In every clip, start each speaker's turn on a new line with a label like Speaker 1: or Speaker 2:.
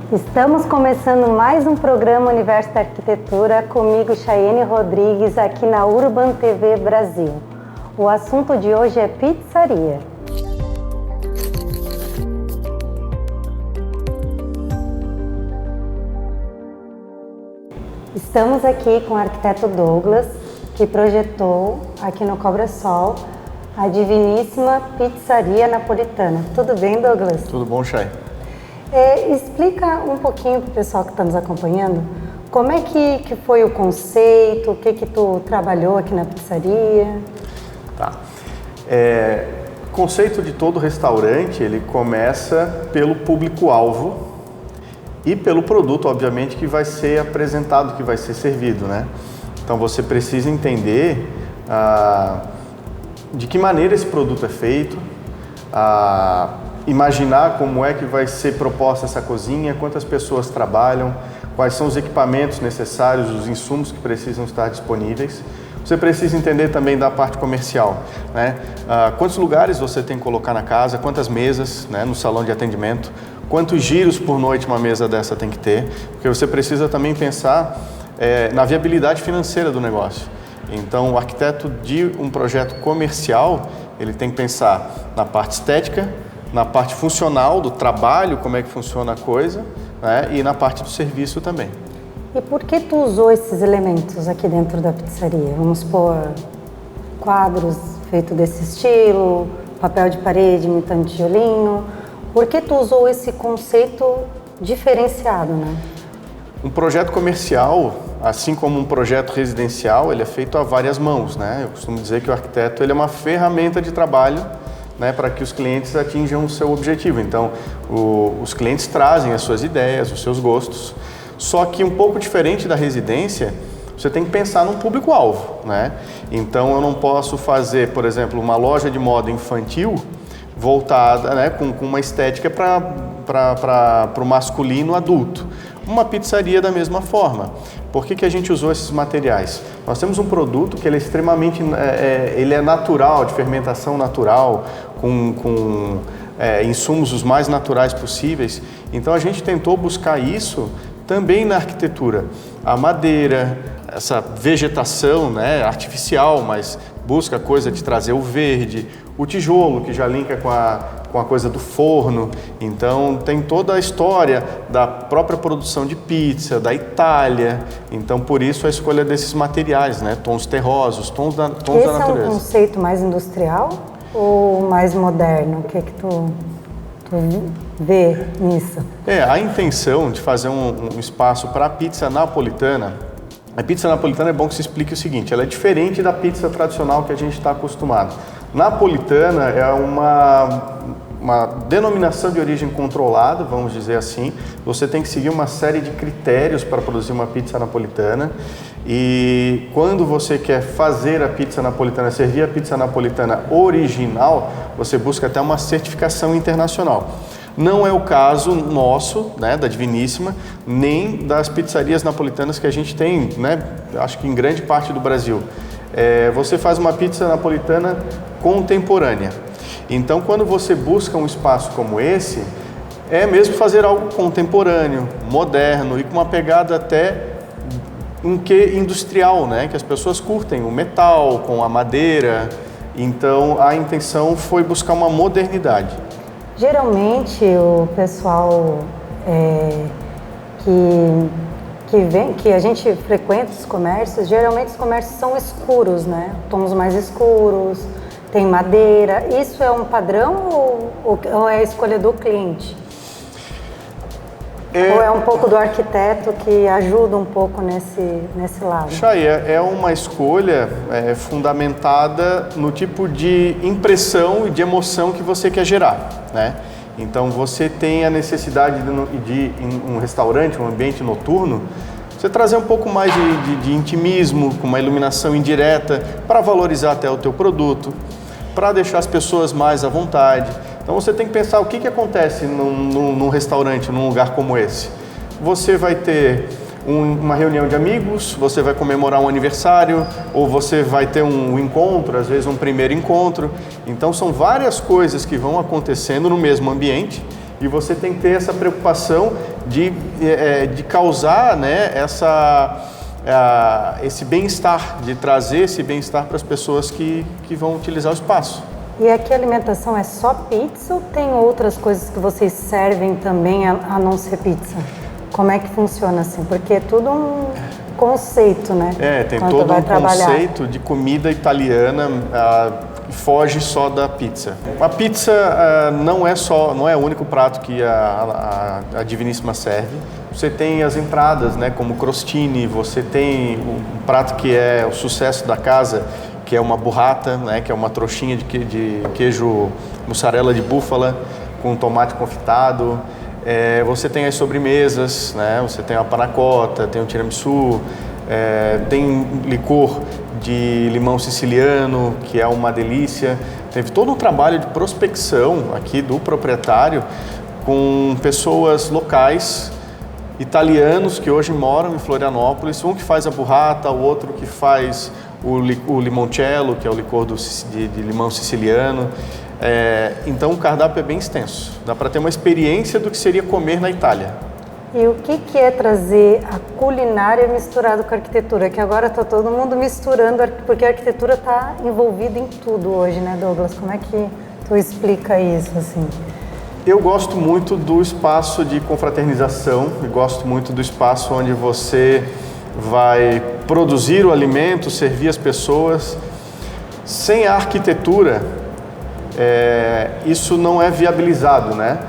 Speaker 1: Estamos começando mais um programa Universo da Arquitetura, comigo Chayene Rodrigues, aqui na Urban TV Brasil. O assunto de hoje é pizzaria. Estamos aqui com o arquiteto Douglas, que projetou aqui no Cobrasol a diviníssima pizzaria napolitana. Tudo bem, Douglas?
Speaker 2: Tudo bom, Chay?
Speaker 1: Explica um pouquinho para o pessoal que está nos acompanhando, como é que foi o conceito, o que tu trabalhou aqui na pizzaria?
Speaker 2: Tá. O conceito de todo restaurante, ele começa pelo público-alvo e pelo produto, obviamente, que vai ser apresentado, que vai ser servido, né? Então você precisa entender de que maneira esse produto é feito, imaginar como é que vai ser proposta essa cozinha, quantas pessoas trabalham, quais são os equipamentos necessários, os insumos que precisam estar disponíveis. Você precisa entender também da parte comercial, né? Quantos lugares você tem que colocar na casa, quantas mesas, né, no salão de atendimento, quantos giros por noite uma mesa dessa tem que ter, porque você precisa também pensar na viabilidade financeira do negócio. Então, o arquiteto de um projeto comercial, ele tem que pensar na parte estética, na parte funcional do trabalho, como é que funciona a coisa, né? E na parte do serviço também.
Speaker 1: E por que tu usou esses elementos aqui dentro da pizzaria? Vamos pôr quadros feitos desse estilo, papel de parede imitando tijolinho. Por que tu usou esse conceito diferenciado, né?
Speaker 2: Um projeto comercial, assim como um projeto residencial, ele é feito a várias mãos, né? Eu costumo dizer que o arquiteto ele é uma ferramenta de trabalho, né, para que os clientes atinjam o seu objetivo. Então, os clientes trazem as suas ideias, os seus gostos, só que um pouco diferente da residência, você tem que pensar num público-alvo, né? Então, eu não posso fazer, por exemplo, uma loja de moda infantil voltada, né, com uma estética para o masculino adulto. Uma pizzaria da mesma forma. Por que a gente usou esses materiais? Nós temos um produto que ele é extremamente ele é natural, de fermentação natural, com insumos os mais naturais possíveis. Então a gente tentou buscar isso também na arquitetura. A madeira, essa vegetação, né, artificial, mas busca a coisa de trazer o verde, o tijolo, que já linka com a coisa do forno. Então tem toda a história da própria produção de pizza, da Itália. Então por isso a escolha desses materiais, né? Tons terrosos, tons da natureza.
Speaker 1: Esse é um conceito mais industrial ou mais moderno? O que tu vê nisso?
Speaker 2: A intenção de fazer um espaço para a pizza napolitana. A pizza napolitana é bom que se explique o seguinte: ela é diferente da pizza tradicional que a gente está acostumado. Napolitana é uma denominação de origem controlada, vamos dizer assim. Você tem que seguir uma série de critérios para produzir uma pizza napolitana. E quando você quer fazer a pizza napolitana, servir a pizza napolitana original, você busca até uma certificação internacional. Não é o caso nosso, né, da Diviníssima, nem das pizzarias napolitanas que a gente tem, né, acho que em grande parte do Brasil. Você faz uma pizza napolitana contemporânea. Então, quando você busca um espaço como esse, é mesmo fazer algo contemporâneo, moderno e com uma pegada até industrial, né, que as pessoas curtem, o metal, com a madeira. Então, a intenção foi buscar uma modernidade.
Speaker 1: Geralmente o pessoal que a gente frequenta os comércios, geralmente os comércios são escuros, né? Tons mais escuros, tem madeira. Isso é um padrão ou é a escolha do cliente? Ou é um pouco do arquiteto que ajuda um pouco nesse lado?
Speaker 2: Chay, é uma escolha fundamentada no tipo de impressão e de emoção que você quer gerar, né? Então você tem a necessidade de um restaurante, um ambiente noturno, você trazer um pouco mais de intimismo, com uma iluminação indireta, para valorizar até o teu produto, para deixar as pessoas mais à vontade. Então você tem que pensar o que acontece num restaurante, num lugar como esse. Você vai ter uma reunião de amigos, você vai comemorar um aniversário, ou você vai ter um encontro, às vezes um primeiro encontro. Então são várias coisas que vão acontecendo no mesmo ambiente E você tem que ter essa preocupação de causar, né, esse bem-estar, de trazer esse bem-estar para as pessoas que vão utilizar o espaço.
Speaker 1: E aqui a alimentação é só pizza ou tem outras coisas que vocês servem também a não ser pizza? Como é que funciona assim? Porque é tudo um conceito, né?
Speaker 2: Tem todo um conceito de comida italiana, foge só da pizza. A pizza não é o único prato que a Diviníssima serve. Você tem as entradas, né, como crostini, você tem um prato que é o sucesso da casa, que é uma burrata, né, que é uma trouxinha de queijo mussarela de búfala com tomate confitado. Você tem as sobremesas, né, você tem a panna cotta, tem o tiramisu, tem licor de limão siciliano, que é uma delícia. Teve todo um trabalho de prospecção aqui do proprietário com pessoas locais, italianos que hoje moram em Florianópolis, um que faz a burrata, o outro que faz o limoncello, que é o licor de limão siciliano. Então o cardápio é bem extenso, dá para ter uma experiência do que seria comer na Itália.
Speaker 1: E o que é trazer a culinária misturada com a arquitetura? Que agora está todo mundo misturando, porque a arquitetura está envolvida em tudo hoje, né, Douglas? Como é que tu explica isso, assim?
Speaker 2: Eu gosto muito do espaço de confraternização e gosto muito do espaço onde você vai produzir o alimento, servir as pessoas. Sem a arquitetura, isso não é viabilizado, né?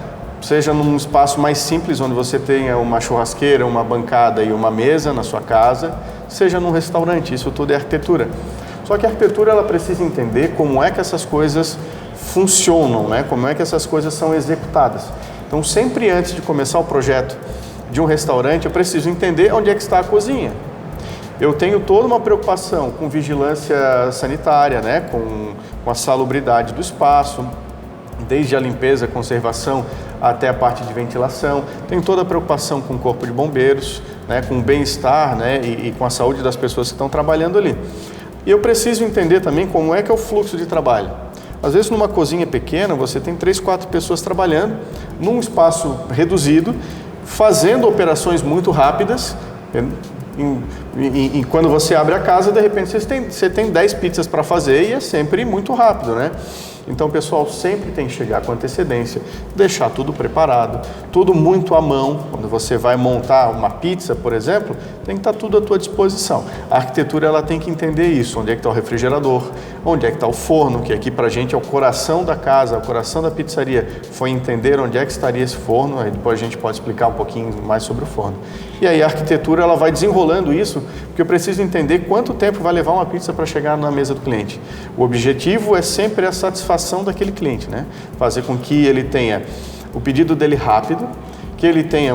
Speaker 2: Seja num espaço mais simples, onde você tenha uma churrasqueira, uma bancada e uma mesa na sua casa, seja num restaurante, isso tudo é arquitetura. Só que a arquitetura ela precisa entender como é que essas coisas funcionam, né? Como é que essas coisas são executadas. Então, sempre antes de começar o projeto de um restaurante, eu preciso entender onde é que está a cozinha. Eu tenho toda uma preocupação com vigilância sanitária, né? Com a salubridade do espaço, desde a limpeza, conservação, até a parte de ventilação. Tenho toda a preocupação com o corpo de bombeiros, né? Com o bem-estar, né? E com a saúde das pessoas que estão trabalhando ali. E eu preciso entender também como é que é o fluxo de trabalho. Às vezes, numa cozinha pequena, você tem 3, 4 pessoas trabalhando num espaço reduzido, fazendo operações muito rápidas. E quando você abre a casa, de repente você tem 10 pizzas para fazer e é sempre muito rápido, né? Então o pessoal sempre tem que chegar com antecedência, deixar tudo preparado, tudo muito à mão. Quando você vai montar uma pizza, por exemplo, tem que estar tudo à tua disposição. A arquitetura ela tem que entender isso, onde é que está o refrigerador, onde é que está o forno, que aqui pra gente é o coração da casa, o coração da pizzaria, foi entender onde é que estaria esse forno, aí depois a gente pode explicar um pouquinho mais sobre o forno. E aí a arquitetura ela vai desenrolando isso, porque eu preciso entender quanto tempo vai levar uma pizza para chegar na mesa do cliente. O objetivo é sempre a satisfação daquele cliente, né? Fazer com que ele tenha o pedido dele rápido, que ele tenha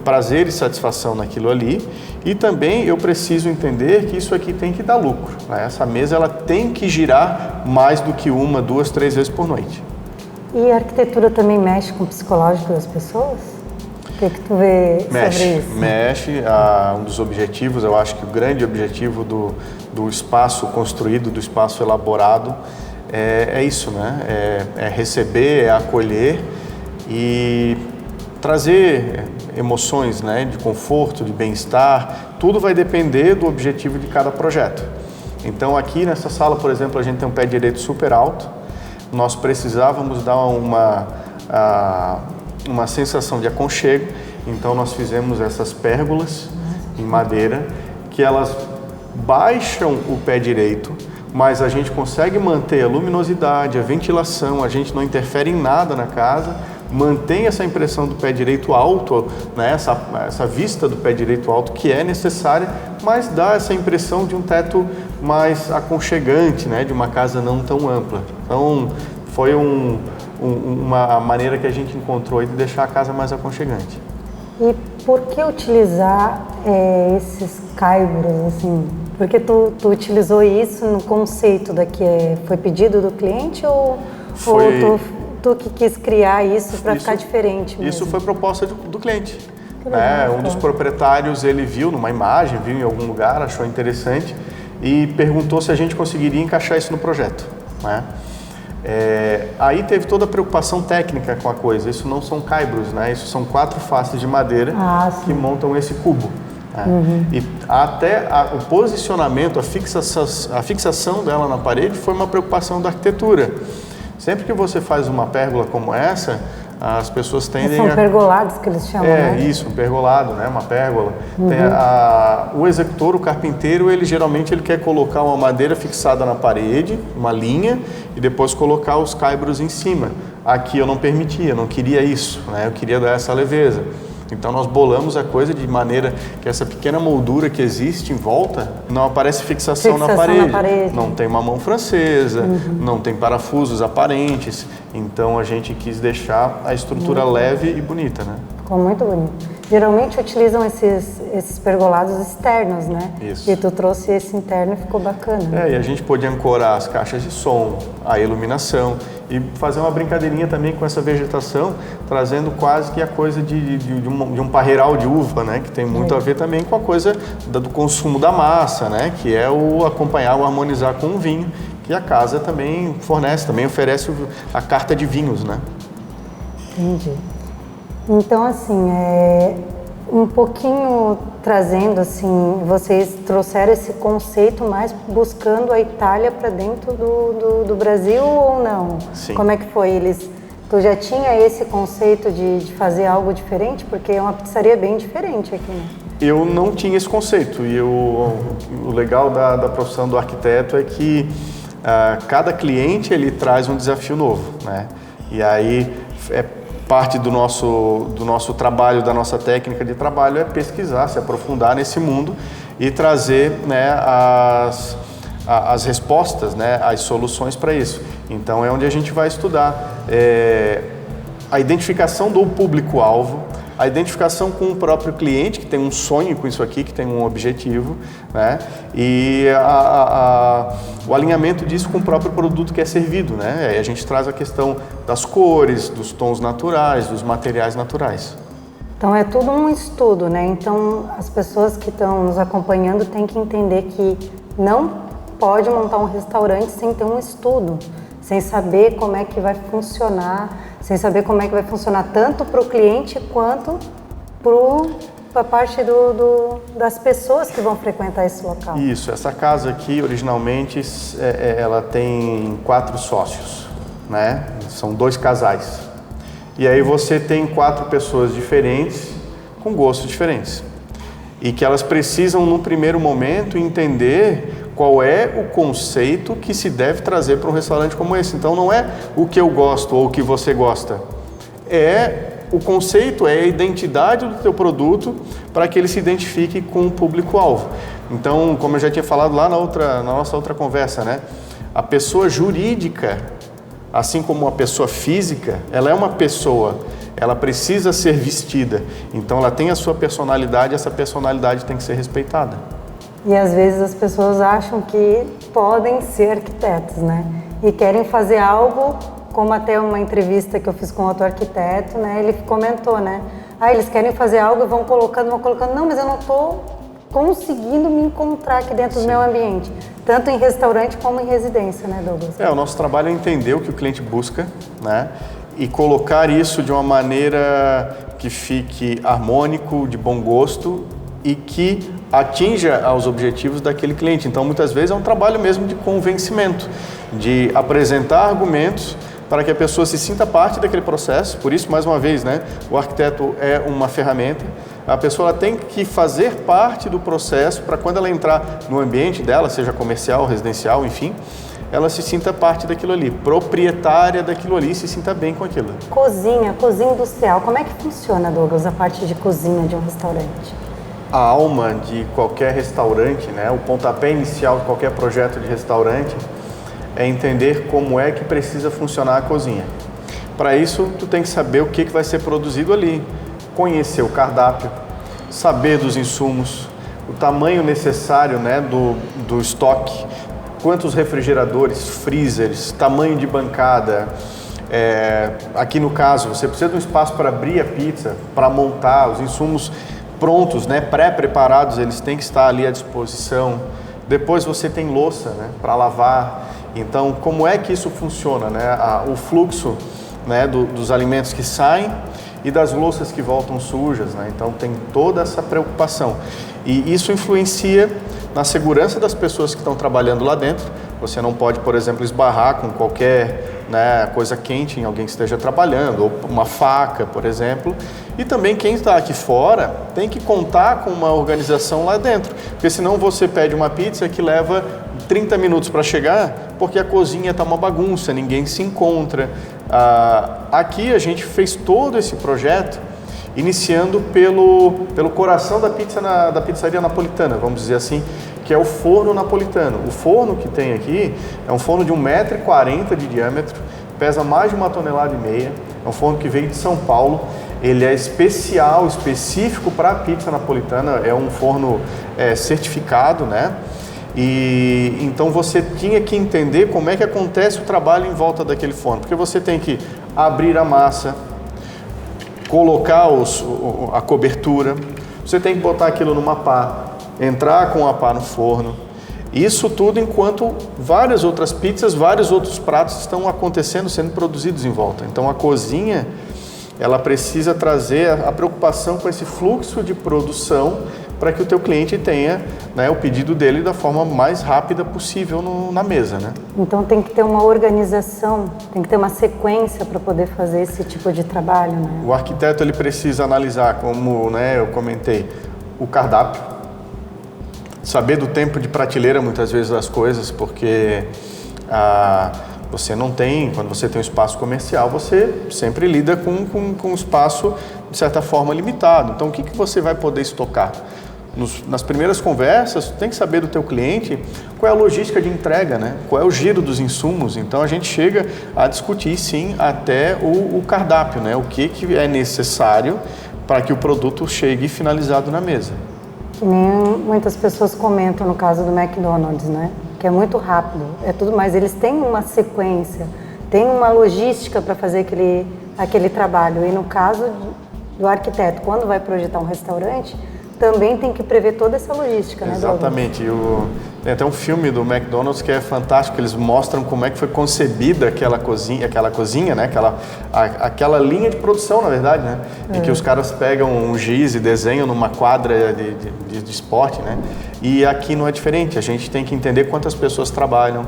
Speaker 2: prazer e satisfação naquilo ali, e também eu preciso entender que isso aqui tem que dar lucro, né? Essa mesa ela tem que girar mais do que 1, 2, 3 vezes por noite.
Speaker 1: E a arquitetura também mexe com o psicológico das pessoas? O que tu vê sobre isso? Mexe.
Speaker 2: Um dos objetivos, eu acho que o grande objetivo do espaço construído, do espaço elaborado, é isso, né? É receber, é acolher e trazer emoções, né? De conforto, de bem-estar. Tudo vai depender do objetivo de cada projeto. Então aqui nessa sala, por exemplo, a gente tem um pé direito super alto. Nós precisávamos dar uma sensação de aconchego, então nós fizemos essas pérgolas em madeira, que elas baixam o pé direito, mas a gente consegue manter a luminosidade, a ventilação, a gente não interfere em nada na casa, mantém essa impressão do pé direito alto, né? essa vista do pé direito alto que é necessária, mas dá essa impressão de um teto mais aconchegante, né? De uma casa não tão ampla. Então foi uma maneira que a gente encontrou de deixar a casa mais aconchegante.
Speaker 1: E por que utilizar esses caibros, assim? Porque tu utilizou isso no conceito daqui, foi pedido do cliente ou tu que quis criar isso para ficar diferente mesmo?
Speaker 2: Isso foi proposta do cliente. Um dos proprietários, ele viu numa imagem, viu em algum lugar, achou interessante e perguntou se a gente conseguiria encaixar isso no projeto, né? Aí teve toda a preocupação técnica com a coisa. Isso não são caibros, né? Isso são 4 faces de madeira que montam esse cubo. E até o posicionamento, a fixação dela na parede foi uma preocupação da arquitetura. Sempre que você faz uma pérgola como essa, as pessoas tendem
Speaker 1: São pergolados que eles chamam, né?
Speaker 2: Isso, um pergolado, né? Uma pérgola. O executor, o carpinteiro, ele geralmente quer colocar uma madeira fixada na parede, uma linha, e depois colocar os caibros em cima. Aqui eu não permitia, não queria isso, né? Eu queria dar essa leveza. Então nós bolamos a coisa de maneira que essa pequena moldura que existe em volta não aparece fixação na parede. Não tem uma mão francesa, não tem parafusos aparentes. Então a gente quis deixar a estrutura leve e bonita, né?
Speaker 1: Ficou muito bonito. Geralmente utilizam esses pergolados externos, né?
Speaker 2: Isso.
Speaker 1: E tu trouxe esse interno e ficou bacana.
Speaker 2: E a gente pôde ancorar as caixas de som, a iluminação e fazer uma brincadeirinha também com essa vegetação, trazendo quase que a coisa de um parreiral de uva, né? Que tem muito a ver também com a coisa do consumo da massa, né? Que é o acompanhar, o harmonizar com o vinho, que a casa também fornece, também oferece a carta de vinhos, né?
Speaker 1: Entendi. Então, assim, um pouquinho trazendo, assim, vocês trouxeram esse conceito mais buscando a Itália para dentro do Brasil ou não?
Speaker 2: Sim.
Speaker 1: Como é que foi? Tu já tinha esse conceito de fazer algo diferente? Porque é uma pizzaria bem diferente aqui, né?
Speaker 2: Eu não tinha esse conceito e o legal da profissão do arquiteto é que cada cliente ele traz um desafio novo, né? E aí parte do nosso trabalho, da nossa técnica de trabalho é pesquisar, se aprofundar nesse mundo e trazer, né, as respostas, né, as soluções para isso. Então é onde a gente vai estudar a identificação do público-alvo, a identificação com o próprio cliente, que tem um sonho com isso aqui, que tem um objetivo, né? E o alinhamento disso com o próprio produto que é servido, né? Aí a gente traz a questão das cores, dos tons naturais, dos materiais naturais.
Speaker 1: Então é tudo um estudo, né? Então as pessoas que estão nos acompanhando têm que entender que não pode montar um restaurante sem ter um estudo, sem saber como é que vai funcionar, sem saber como é que vai funcionar tanto para o cliente quanto para a parte das pessoas que vão frequentar esse local.
Speaker 2: Isso, essa casa aqui originalmente ela tem 4 sócios, né? São 2 casais. E aí você tem 4 pessoas diferentes com gostos diferentes e que elas precisam no primeiro momento entender qual é o conceito que se deve trazer para um restaurante como esse. Então não é o que eu gosto ou o que você gosta, o conceito, é a identidade do teu produto para que ele se identifique com o público-alvo. Então, como eu já tinha falado lá na nossa outra conversa, né? A pessoa jurídica, assim como a pessoa física, ela é uma pessoa, ela precisa ser vestida. Então ela tem a sua personalidade, essa personalidade tem que ser respeitada.
Speaker 1: E às vezes as pessoas acham que podem ser arquitetos, né? E querem fazer algo, como até uma entrevista que eu fiz com outro arquiteto, né? Ele comentou, né? Eles querem fazer algo e vão colocando. Não, mas eu não estou conseguindo me encontrar aqui dentro do meu ambiente. Tanto em restaurante como em residência, né, Douglas?
Speaker 2: O nosso trabalho é entender o que o cliente busca, né? E colocar isso de uma maneira que fique harmônico, de bom gosto e que atinja aos objetivos daquele cliente. Então, muitas vezes é um trabalho mesmo de convencimento, de apresentar argumentos para que a pessoa se sinta parte daquele processo. Por isso, mais uma vez, né, o arquiteto é uma ferramenta. A pessoa tem que fazer parte do processo para quando ela entrar no ambiente dela, seja comercial, residencial, enfim, ela se sinta parte daquilo ali, proprietária daquilo ali e se sinta bem com aquilo.
Speaker 1: Cozinha industrial, como é que funciona, Douglas, a parte de cozinha de um restaurante?
Speaker 2: A alma de qualquer restaurante, né, o pontapé inicial de qualquer projeto de restaurante é entender como é que precisa funcionar a cozinha. Para isso, tu tem que saber o que vai ser produzido ali, conhecer o cardápio, saber dos insumos, o tamanho necessário, né, do estoque, quantos refrigeradores, freezers, tamanho de bancada. Aqui no caso, você precisa de um espaço para abrir a pizza, para montar os insumos prontos, né, pré-preparados, eles têm que estar ali à disposição. Depois você tem louça, né, para lavar. Então, como é que isso funciona, né? O fluxo, né, dos alimentos que saem e das louças que voltam sujas, né? Então tem toda essa preocupação e isso influencia na segurança das pessoas que estão trabalhando lá dentro. Você não pode, por exemplo, esbarrar com qualquer, né, coisa quente em alguém que esteja trabalhando, ou uma faca, por exemplo. E também quem está aqui fora tem que contar com uma organização lá dentro, porque senão você pede uma pizza que leva 30 minutos para chegar, porque a cozinha está uma bagunça, ninguém se encontra. Aqui a gente fez todo esse projeto iniciando pelo coração da pizza da pizzaria napolitana, vamos dizer assim, que é o forno napolitano. O forno que tem aqui é um forno de 1,40 m de diâmetro, pesa mais de 1,5 kg, é um forno que veio de São Paulo, ele é especial, específico para a pizza napolitana, é um forno certificado, né? E então você tinha que entender como é que acontece o trabalho em volta daquele forno, porque você tem que abrir a massa, colocar a cobertura, você tem que botar aquilo numa pá, entrar com a pá no forno. Isso tudo enquanto várias outras pizzas, vários outros pratos estão acontecendo, sendo produzidos em volta. Então a cozinha, ela precisa trazer a preocupação com esse fluxo de produção para que o teu cliente tenha, né, o pedido dele da forma mais rápida possível na mesa, né?
Speaker 1: Então tem que ter uma organização, tem que ter uma sequência para poder fazer esse tipo de trabalho, né?
Speaker 2: O arquiteto ele precisa analisar, como, né, eu comentei, o cardápio, saber do tempo de prateleira muitas vezes das coisas, porque você não tem, quando você tem um espaço comercial, você sempre lida com um espaço de certa forma limitado. Então o que você vai poder estocar? Nas primeiras conversas, tu tem que saber do teu cliente qual é a logística de entrega, né? Qual é o giro dos insumos. Então a gente chega a discutir sim até o cardápio, né? O que é necessário para que o produto chegue finalizado na mesa.
Speaker 1: Que nem muitas pessoas comentam no caso do McDonald's, né? Que é muito rápido, é tudo mais. Eles têm uma sequência, têm uma logística para fazer aquele trabalho. E no caso do arquiteto, quando vai projetar um restaurante, também tem que prever toda essa logística, né?
Speaker 2: Exatamente. Tem até um filme do McDonald's que é fantástico, eles mostram como é que foi concebida aquela cozinha, né? Aquela linha de produção, na verdade, né? Em que os caras pegam um giz e desenham numa quadra de esporte, né? E aqui não é diferente, a gente tem que entender quantas pessoas trabalham,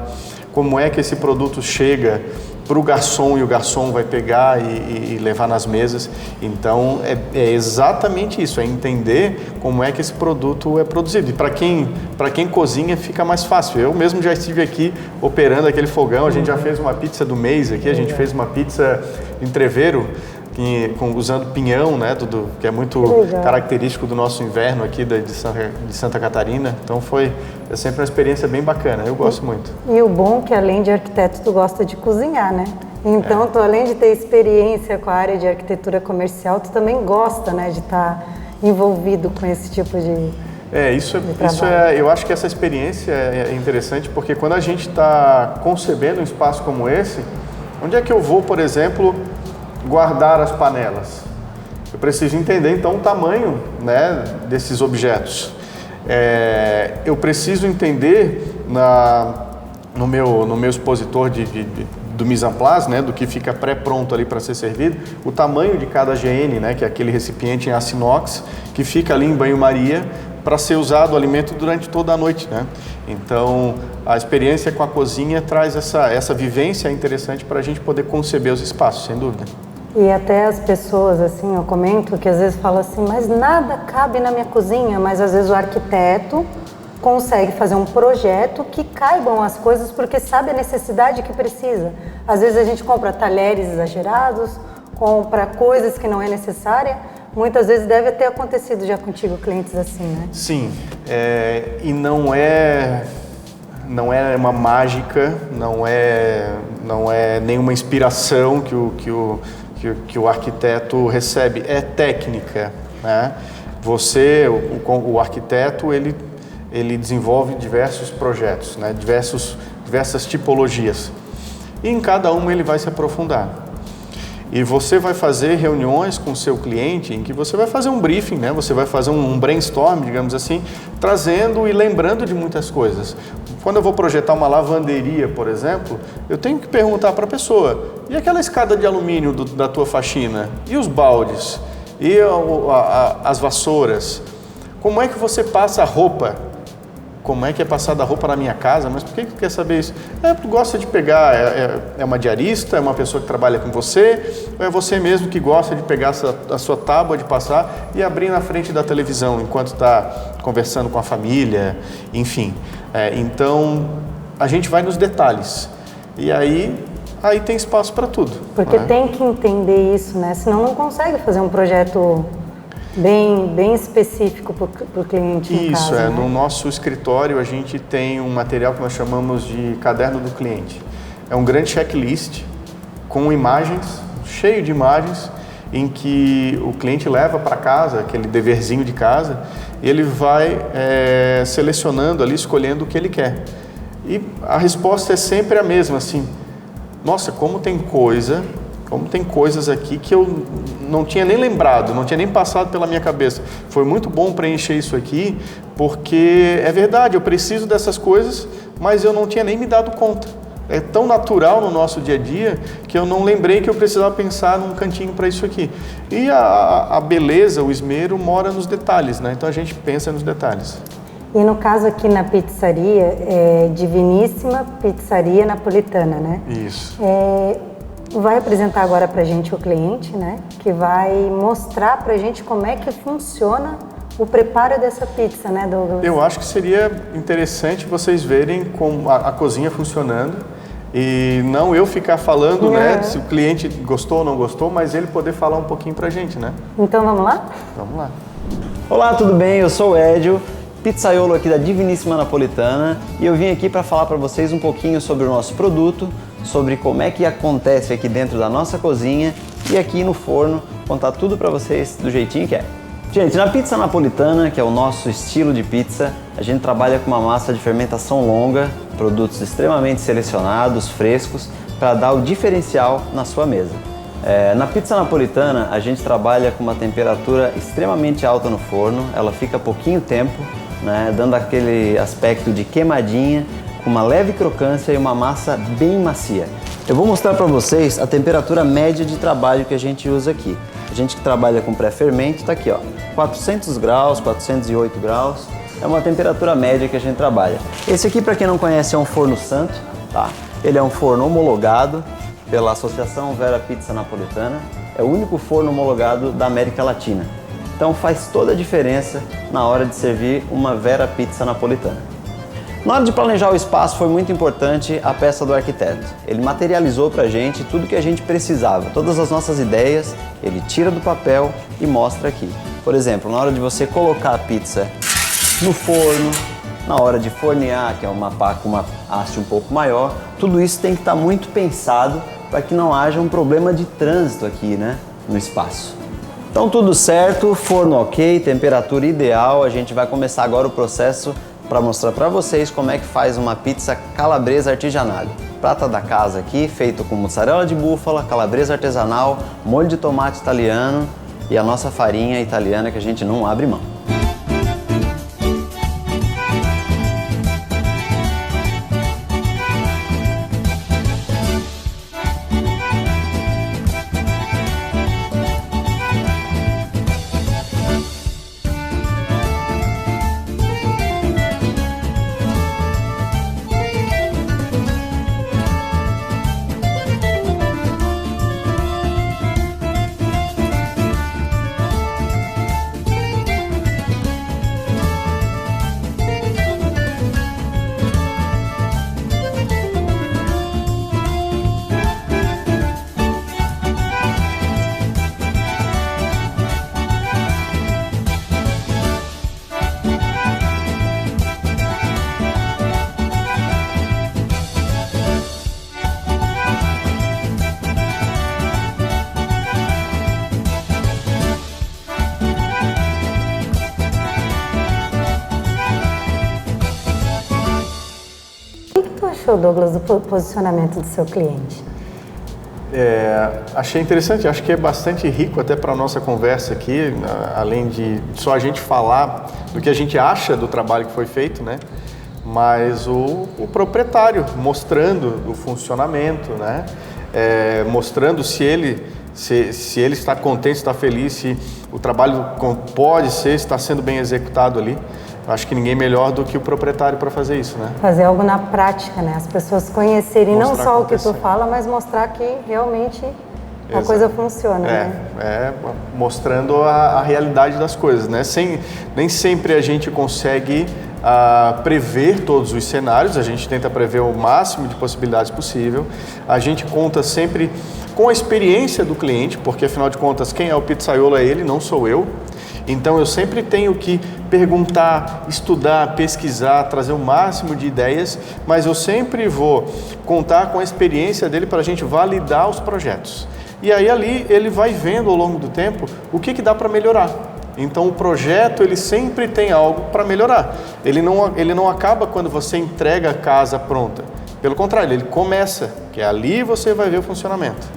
Speaker 2: como é que esse produto chega para o garçom e o garçom vai pegar e levar nas mesas. Então é exatamente isso, é entender como é que esse produto é produzido. E para quem cozinha fica mais fácil. Eu mesmo já estive aqui operando aquele fogão, a gente já fez uma pizza do mês aqui, a gente fez uma pizza em Treveiro, usando pinhão, né, que é muito característico do nosso inverno aqui de Santa Catarina. Então é sempre uma experiência bem bacana, eu gosto muito.
Speaker 1: E o bom é que além de arquiteto tu gosta de cozinhar, né? Então tu além de ter experiência com a área de arquitetura comercial, tu também gosta, né, de estar envolvido com esse tipo de
Speaker 2: eu acho que essa experiência é interessante porque quando a gente está concebendo um espaço como esse, onde é que eu vou, por exemplo, guardar as panelas? Eu preciso entender então o tamanho, né, desses objetos. Eu preciso entender no meu expositor do mise en place, né, do que fica pré-pronto ali para ser servido, o tamanho de cada GN, né, que é aquele recipiente em aço inox que fica ali em banho-maria para ser usado o alimento durante toda a noite, né? Então a experiência com a cozinha traz essa vivência interessante para a gente poder conceber os espaços, sem dúvida.
Speaker 1: E até as pessoas, assim, eu comento que às vezes falam assim, mas nada cabe na minha cozinha, mas às vezes o arquiteto consegue fazer um projeto que caibam as coisas porque sabe a necessidade que precisa. Às vezes a gente compra talheres exagerados, compra coisas que não é necessária. Muitas vezes deve ter acontecido já contigo clientes assim, né? Sim,
Speaker 2: e não é uma mágica, não é nenhuma inspiração que o arquiteto recebe, é técnica, né? O arquiteto, ele desenvolve diversos projetos, né? Diversas tipologias, e em cada uma ele vai se aprofundar. E você vai fazer reuniões com o seu cliente em que você vai fazer um briefing, né? Você vai fazer um brainstorm, digamos assim, trazendo e lembrando de muitas coisas. Quando eu vou projetar uma lavanderia, por exemplo, eu tenho que perguntar para a pessoa, e aquela escada de alumínio da tua faxina? E os baldes? E as vassouras? Como é que você passa a roupa? Como é que é passada a roupa na minha casa? Mas por que tu quer saber isso? Tu gosta de pegar, é uma diarista, é uma pessoa que trabalha com você, ou é você mesmo que gosta de pegar a sua tábua de passar e abrir na frente da televisão enquanto está conversando com a família, enfim. Então, a gente vai nos detalhes. E aí tem espaço para tudo.
Speaker 1: Porque
Speaker 2: né?
Speaker 1: Tem que entender isso, né? Senão não consegue fazer um projeto bem específico para o cliente.
Speaker 2: Isso,
Speaker 1: no caso, né?
Speaker 2: No nosso escritório a gente tem um material que nós chamamos de caderno do cliente. É um grande checklist com imagens, cheio de imagens, em que o cliente leva para casa, aquele deverzinho de casa, e ele vai selecionando ali, escolhendo o que ele quer. E a resposta é sempre a mesma, assim, nossa, como tem coisas aqui que eu não tinha nem lembrado, não tinha nem passado pela minha cabeça. Foi muito bom preencher isso aqui, porque é verdade, eu preciso dessas coisas, mas eu não tinha nem me dado conta. É tão natural no nosso dia a dia que eu não lembrei que eu precisava pensar num cantinho para isso aqui. E a beleza, o esmero mora nos detalhes, né? Então a gente pensa nos detalhes.
Speaker 1: E no caso aqui na pizzaria, é Diviníssima Pizzaria Napolitana, né?
Speaker 2: Isso.
Speaker 1: Vai apresentar agora pra gente o cliente, né? Que vai mostrar pra gente como é que funciona o preparo dessa pizza, né, Douglas?
Speaker 2: Eu acho que seria interessante vocês verem como a cozinha funcionando e não eu ficar falando, né, se o cliente gostou ou não gostou, mas ele poder falar um pouquinho pra gente, né?
Speaker 1: Então vamos lá?
Speaker 2: Vamos lá.
Speaker 3: Olá, tudo bem? Eu sou o Edio, pizzaiolo aqui da Diviníssima Napolitana, e eu vim aqui para falar para vocês um pouquinho sobre o nosso produto, sobre como é que acontece aqui dentro da nossa cozinha e aqui no forno, contar tudo para vocês do jeitinho que é. Gente, na pizza napolitana, que é o nosso estilo de pizza, a gente trabalha com uma massa de fermentação longa, produtos extremamente selecionados, frescos, para dar o diferencial na sua mesa. Na pizza napolitana, a gente trabalha com uma temperatura extremamente alta no forno, ela fica pouquinho tempo, né, dando aquele aspecto de queimadinha, com uma leve crocância e uma massa bem macia. Eu vou mostrar para vocês a temperatura média de trabalho que a gente usa aqui. A gente que trabalha com pré-fermento está aqui, ó, 400 graus, 408 graus, é uma temperatura média que a gente trabalha. Esse aqui, para quem não conhece, é um forno santo, tá? Ele é um forno homologado pela Associação Vera Pizza Napolitana, é o único forno homologado da América Latina. Então faz toda a diferença na hora de servir uma Vera Pizza Napolitana. Na hora de planejar o espaço foi muito importante a peça do arquiteto. Ele materializou pra gente tudo que a gente precisava, todas as nossas ideias, ele tira do papel e mostra aqui. Por exemplo, na hora de você colocar a pizza no forno, na hora de fornear, que é uma pá com uma haste um pouco maior, tudo isso tem que estar muito pensado para que não haja um problema de trânsito aqui, né, no espaço. Então tudo certo, forno ok, temperatura ideal, a gente vai começar agora o processo para mostrar para vocês como é que faz uma pizza calabresa artesanale. Prata da casa aqui, feito com mussarela de búfala, calabresa artesanal, molho de tomate italiano e a nossa farinha italiana que a gente não abre mão.
Speaker 1: O que tu achou, Douglas, do posicionamento do seu cliente?
Speaker 2: Achei interessante, acho que é bastante rico até para a nossa conversa aqui, além de só a gente falar do que a gente acha do trabalho que foi feito, né? Mas o proprietário mostrando o funcionamento, né? Mostrando se ele está contente, está feliz, se o trabalho está sendo bem executado ali. Acho que ninguém melhor do que o proprietário para fazer isso, né?
Speaker 1: Fazer algo na prática, né? As pessoas conhecerem não só o que tu fala, mas mostrar que realmente a coisa funciona, né?
Speaker 2: Mostrando a realidade das coisas, né? Nem sempre a gente consegue prever todos os cenários, a gente tenta prever o máximo de possibilidades possível. A gente conta sempre com a experiência do cliente, porque afinal de contas, quem é o pizzaiolo é ele, não sou eu. Então eu sempre tenho que perguntar, estudar, pesquisar, trazer o máximo de ideias, mas eu sempre vou contar com a experiência dele para a gente validar os projetos. E aí ali ele vai vendo ao longo do tempo o que dá para melhorar. Então o projeto ele sempre tem algo para melhorar. Ele não acaba quando você entrega a casa pronta. Pelo contrário, ele começa, que ali você vai ver o funcionamento.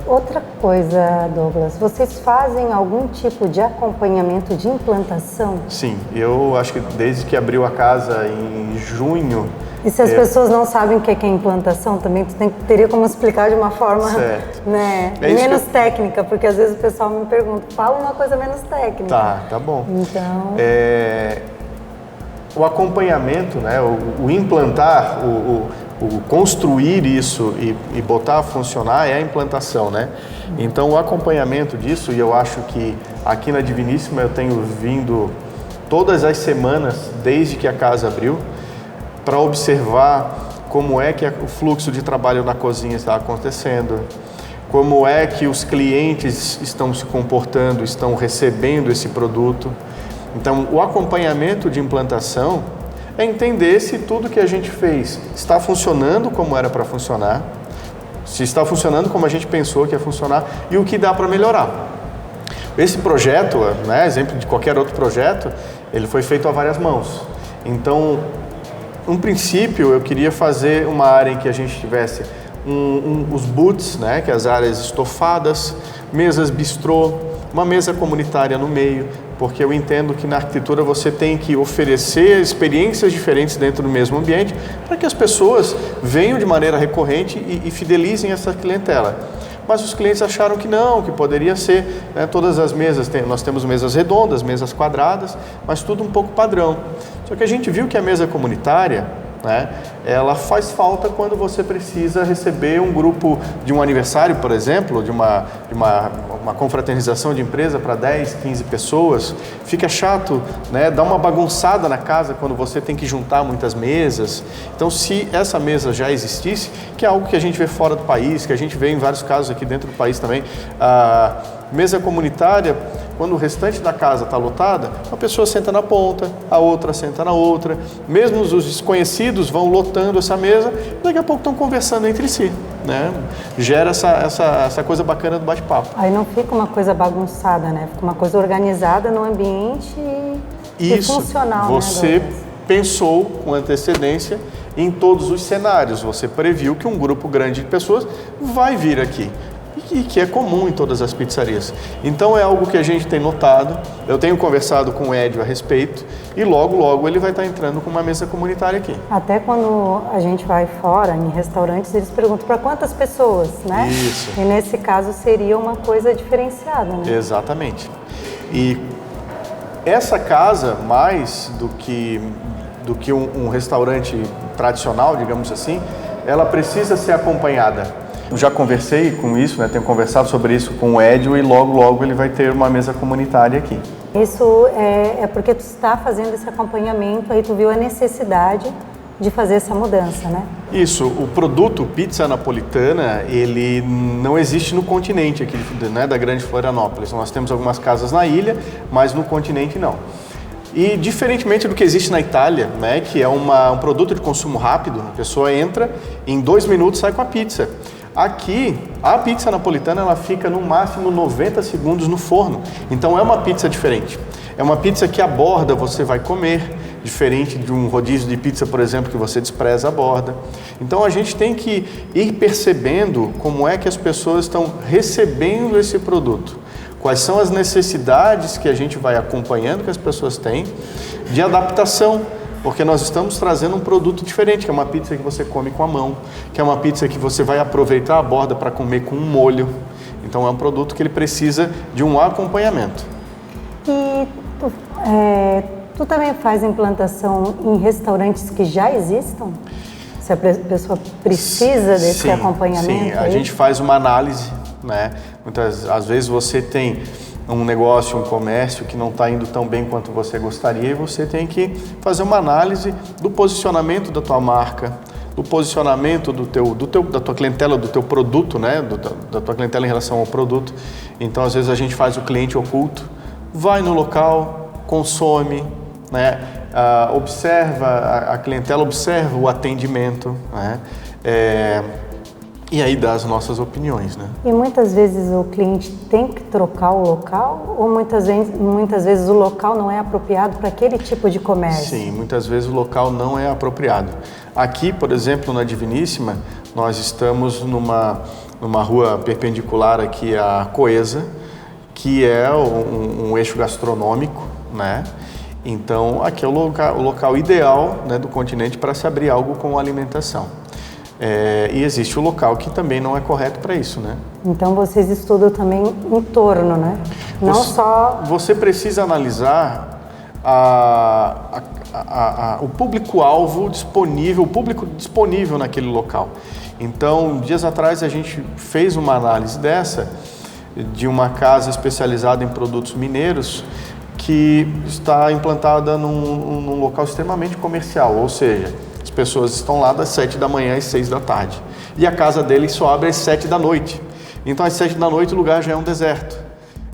Speaker 1: Outra coisa, Douglas, vocês fazem algum tipo de acompanhamento de implantação?
Speaker 2: Sim, eu acho que desde que abriu a casa em junho...
Speaker 1: E se as pessoas não sabem o que é implantação, também tu teria como explicar de uma forma né, menos técnica, porque às vezes o pessoal me pergunta, fala uma coisa menos técnica.
Speaker 2: Tá bom.
Speaker 1: Então...
Speaker 2: O acompanhamento, né, o implantar, o construir isso e botar a funcionar é a implantação, né? Então o acompanhamento disso, e eu acho que aqui na Diviníssima eu tenho vindo todas as semanas desde que a casa abriu para observar como é que o fluxo de trabalho na cozinha está acontecendo, como é que os clientes estão se comportando, estão recebendo esse produto. Então o acompanhamento de implantação é entender se tudo que a gente fez está funcionando como era para funcionar, se está funcionando como a gente pensou que ia funcionar e o que dá para melhorar. Esse projeto, né, exemplo de qualquer outro projeto, ele foi feito a várias mãos. Então, no princípio, eu queria fazer uma área em que a gente tivesse os booths, né, que é as áreas estofadas, mesas bistrô, uma mesa comunitária no meio, porque eu entendo que na arquitetura você tem que oferecer experiências diferentes dentro do mesmo ambiente para que as pessoas venham de maneira recorrente e fidelizem essa clientela. Mas os clientes acharam que não, que poderia ser, né, todas as mesas, nós temos mesas redondas, mesas quadradas, mas tudo um pouco padrão. Só que a gente viu que a mesa comunitária, né, ela faz falta quando você precisa receber um grupo de um aniversário, por exemplo, de uma confraternização de empresa para 10, 15 pessoas. Fica chato, né, dá uma bagunçada na casa quando você tem que juntar muitas mesas. Então, se essa mesa já existisse, que é algo que a gente vê fora do país, que a gente vê em vários casos aqui dentro do país também, a mesa comunitária, quando o restante da casa está lotada, uma pessoa senta na ponta, a outra senta na outra, mesmo os desconhecidos vão lotando essa mesa e daqui a pouco estão conversando entre si, né? Gera essa coisa bacana do bate-papo.
Speaker 1: Aí não fica uma coisa bagunçada, né? Fica uma coisa organizada no ambiente e funcional,
Speaker 2: você,
Speaker 1: né,
Speaker 2: pensou com antecedência em todos os cenários, você previu que um grupo grande de pessoas vai vir aqui. E que é comum em todas as pizzarias. Então é algo que a gente tem notado, eu tenho conversado com o Edio a respeito e logo ele vai estar entrando com uma mesa comunitária aqui.
Speaker 1: Até quando a gente vai fora, em restaurantes, eles perguntam para quantas pessoas, né?
Speaker 2: Isso.
Speaker 1: E nesse caso seria uma coisa diferenciada, né?
Speaker 2: Exatamente. E essa casa, mais do que um restaurante tradicional, digamos assim, ela precisa ser acompanhada. Eu já conversei com isso, né? Tenho conversado sobre isso com o Edio e logo ele vai ter uma mesa comunitária aqui.
Speaker 1: Isso é porque tu está fazendo esse acompanhamento, aí tu viu a necessidade de fazer essa mudança, né?
Speaker 2: Isso, o produto pizza napolitana, ele não existe no continente aqui, né, da Grande Florianópolis. Nós temos algumas casas na ilha, mas no continente não. E diferentemente do que existe na Itália, né, que é um produto de consumo rápido, a pessoa entra, em 2 minutos sai com a pizza. Aqui, a pizza napolitana ela fica no máximo 90 segundos no forno, então é uma pizza diferente. É uma pizza que a borda você vai comer, diferente de um rodízio de pizza, por exemplo, que você despreza a borda. Então a gente tem que ir percebendo como é que as pessoas estão recebendo esse produto. Quais são as necessidades que a gente vai acompanhando que as pessoas têm de adaptação, porque nós estamos trazendo um produto diferente, que é uma pizza que você come com a mão, que é uma pizza que você vai aproveitar a borda para comer com um molho. Então é um produto que ele precisa de um acompanhamento.
Speaker 1: E tu também faz implantação em restaurantes que já existam? Se a pessoa precisa desse acompanhamento?
Speaker 2: Sim, a gente faz uma análise, né? Às vezes você tem um negócio, um comércio que não está indo tão bem quanto você gostaria e você tem que fazer uma análise do posicionamento da tua marca, do posicionamento da tua clientela, do teu produto, né? Da tua clientela em relação ao produto. Então, às vezes a gente faz o cliente oculto, vai no local, consome, né? A clientela observa o atendimento, né? E aí dá as nossas opiniões, né?
Speaker 1: E muitas vezes o cliente tem que trocar o local ou muitas vezes o local não é apropriado para aquele tipo de comércio?
Speaker 2: Sim, muitas vezes o local não é apropriado. Aqui, por exemplo, na Diviníssima, nós estamos numa rua perpendicular aqui à Coesa, que é um eixo gastronômico, né? Então, aqui é o local ideal, né, do continente para se abrir algo com alimentação. E existe o local que também não é correto para isso, né?
Speaker 1: Então vocês estudam também em torno, né? Não só...
Speaker 2: Você precisa analisar o público-alvo disponível, o público disponível naquele local. Então, dias atrás a gente fez uma análise dessa, de uma casa especializada em produtos mineiros, que está implantada num local extremamente comercial, ou seja, as pessoas estão lá das 7 da manhã às 6 da tarde. E a casa deles só abre às 7 da noite. Então, às 7 da noite, o lugar já é um deserto.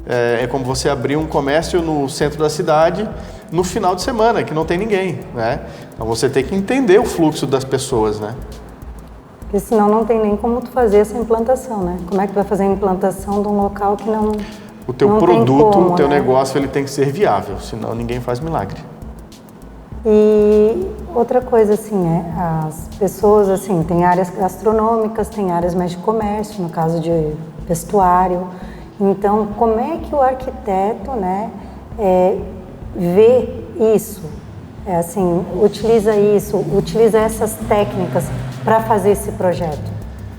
Speaker 2: É como você abrir um comércio no centro da cidade no final de semana, que não tem ninguém, né? Então, você tem que entender o fluxo das pessoas, né?
Speaker 1: Porque senão não tem nem como tu fazer essa implantação, né? Como é que tu vai fazer a implantação de um local que não...
Speaker 2: O teu produto, o teu negócio, ele tem que ser viável, senão ninguém faz milagre.
Speaker 1: E outra coisa, assim, as pessoas, assim, tem áreas gastronômicas, tem áreas mais de comércio, no caso de vestuário. Então, como é que o arquiteto, né, vê isso? Assim, utiliza essas técnicas para fazer esse projeto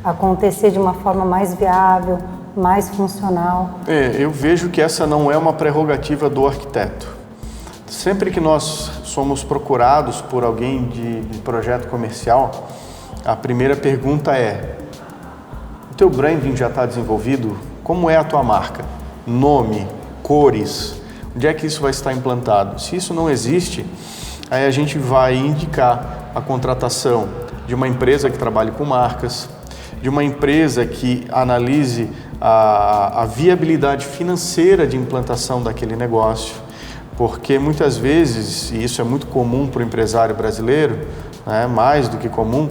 Speaker 1: acontecer de uma forma mais viável, mais funcional?
Speaker 2: Eu vejo que essa não é uma prerrogativa do arquiteto. Sempre que nós somos procurados por alguém de projeto comercial, a primeira pergunta é: o teu branding já está desenvolvido? Como é a tua marca? Nome, cores, onde é que isso vai estar implantado? Se isso não existe, aí a gente vai indicar a contratação de uma empresa que trabalhe com marcas, de uma empresa que analise a viabilidade financeira de implantação daquele negócio. Porque muitas vezes, e isso é muito comum para o empresário brasileiro, né, mais do que comum,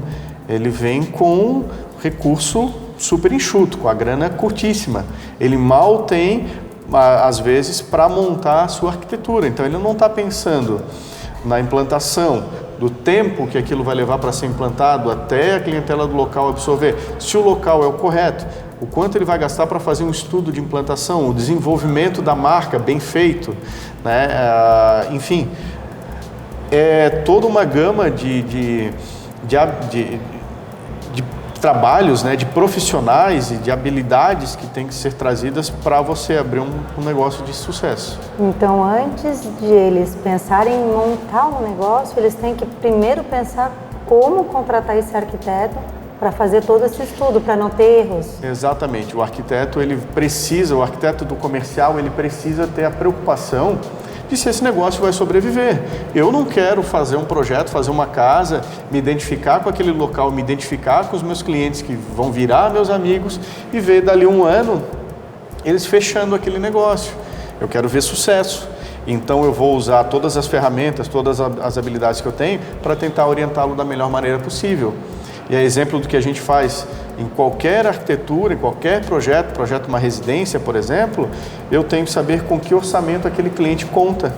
Speaker 2: ele vem com recurso super enxuto, com a grana curtíssima. Ele mal tem, às vezes, para montar a sua arquitetura. Então, ele não está pensando na implantação, do tempo que aquilo vai levar para ser implantado até a clientela do local absorver. Se o local é o correto, o quanto ele vai gastar para fazer um estudo de implantação, o desenvolvimento da marca bem feito, né? Enfim, é toda uma gama de trabalhos, né? De profissionais e de habilidades que tem que ser trazidas para você abrir um negócio de sucesso.
Speaker 1: Então, antes de eles pensarem em montar um negócio, eles têm que primeiro pensar como contratar esse arquiteto para fazer todo esse estudo, para não ter erros.
Speaker 2: Exatamente. O arquiteto do comercial, ele precisa ter a preocupação de se esse negócio vai sobreviver. Eu não quero fazer um projeto, fazer uma casa, me identificar com aquele local, me identificar com os meus clientes que vão virar meus amigos e ver dali um ano eles fechando aquele negócio. Eu quero ver sucesso. Então eu vou usar todas as ferramentas, todas as habilidades que eu tenho para tentar orientá-lo da melhor maneira possível. E é exemplo do que a gente faz Em qualquer arquitetura, em qualquer projeto de uma residência, por exemplo, eu tenho que saber com que orçamento aquele cliente conta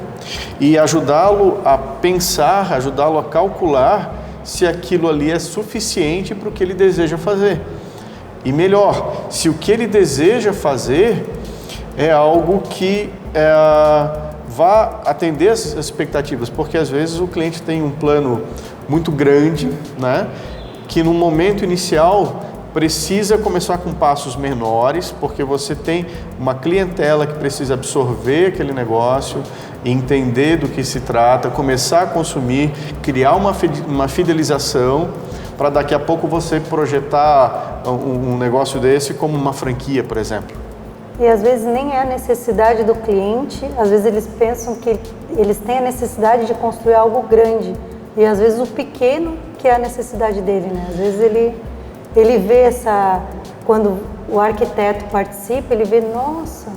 Speaker 2: e ajudá-lo a pensar, ajudá-lo a calcular se aquilo ali é suficiente para o que ele deseja fazer. E melhor, se o que ele deseja fazer é algo que vá atender as expectativas, porque às vezes o cliente tem um plano muito grande, né, que no momento inicial precisa começar com passos menores, porque você tem uma clientela que precisa absorver aquele negócio, entender do que se trata, começar a consumir, criar uma fidelização, para daqui a pouco você projetar um negócio desse como uma franquia, por exemplo.
Speaker 1: E às vezes nem é a necessidade do cliente, às vezes eles pensam que eles têm a necessidade de construir algo grande, e às vezes o pequeno que é a necessidade dele, né? Às vezes ele vê quando o arquiteto participa, ele vê, nossa,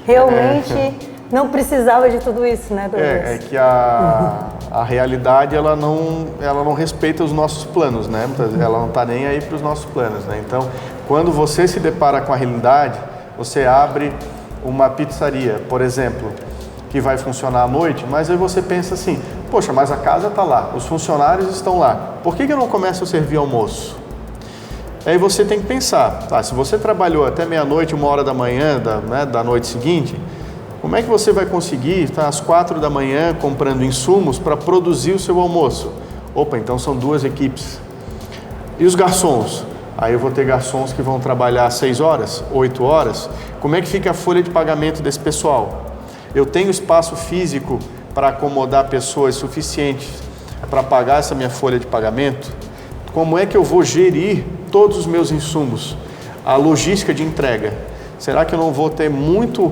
Speaker 1: realmente não precisava de tudo isso, né, Douglas?
Speaker 2: É que a realidade, ela não respeita os nossos planos, né? Ela não está nem aí para os nossos planos, né? Então, quando você se depara com a realidade, você abre uma pizzaria, por exemplo, que vai funcionar à noite, mas aí você pensa assim, poxa, mas a casa está lá, os funcionários estão lá, por que eu não começo a servir almoço? Aí você tem que pensar, tá, se você trabalhou até meia-noite, 1h da manhã, da noite seguinte, como é que você vai conseguir estar às 4 da manhã comprando insumos para produzir o seu almoço? Opa, então são 2 equipes. E os garçons? Aí eu vou ter garçons que vão trabalhar 6 horas, 8 horas. Como é que fica a folha de pagamento desse pessoal? Eu tenho espaço físico para acomodar pessoas suficientes para pagar essa minha folha de pagamento? Como é que eu vou gerir todos os meus insumos? A logística de entrega. Será que eu não vou ter muito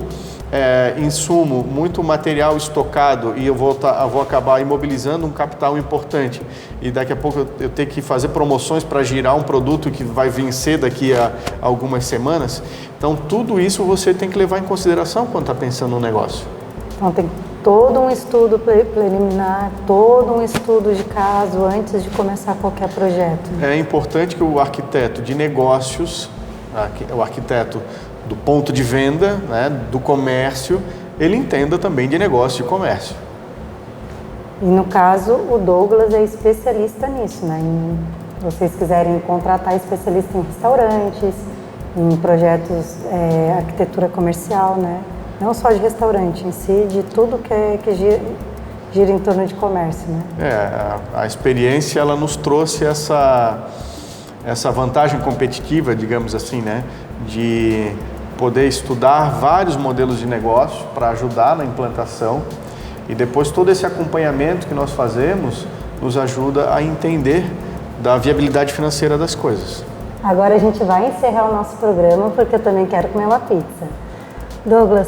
Speaker 2: insumo, muito material estocado e eu vou acabar imobilizando um capital importante e daqui a pouco eu tenho que fazer promoções para girar um produto que vai vencer daqui a algumas semanas? Então tudo isso você tem que levar em consideração quando está pensando no negócio.
Speaker 1: Então tem todo um estudo preliminar, todo um estudo de caso antes de começar qualquer projeto.
Speaker 2: É importante que o arquiteto de negócios, o arquiteto do ponto de venda, né, do comércio, ele entenda também de negócio e comércio.
Speaker 1: E no caso, o Douglas é especialista nisso, né? Se vocês quiserem contratar especialista em restaurantes, em projetos arquitetura comercial, né? Não só de restaurante em si, de tudo que gira em torno de comércio, né?
Speaker 2: A experiência, ela nos trouxe essa vantagem competitiva, digamos assim, né? De poder estudar vários modelos de negócio para ajudar na implantação e depois todo esse acompanhamento que nós fazemos nos ajuda a entender da viabilidade financeira das coisas.
Speaker 1: Agora a gente vai encerrar o nosso programa porque eu também quero comer uma pizza. Douglas,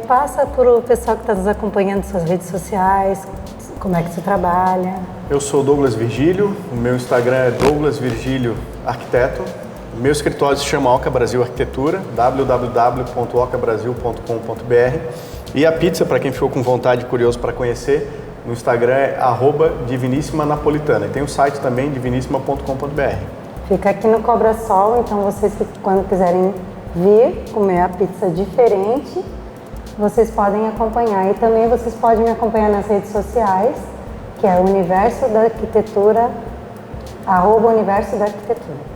Speaker 1: passa para o pessoal que está nos acompanhando nas suas redes sociais, como é que você trabalha. Eu
Speaker 2: sou Douglas Virgílio, o meu Instagram é Douglas Virgílio Arquiteto. O meu escritório se chama Oca Brasil Arquitetura, www.ocabrasil.com.br. E a pizza, para quem ficou com vontade e curioso para conhecer, no Instagram é @Diviníssima Napolitana. E tem o site também, divinissima.com.br.
Speaker 1: Fica aqui no Cobra Sol, então vocês quando quiserem vir comer a pizza diferente, vocês podem acompanhar. E também vocês podem me acompanhar nas redes sociais, que é o Universo da Arquitetura, @Universo da Arquitetura.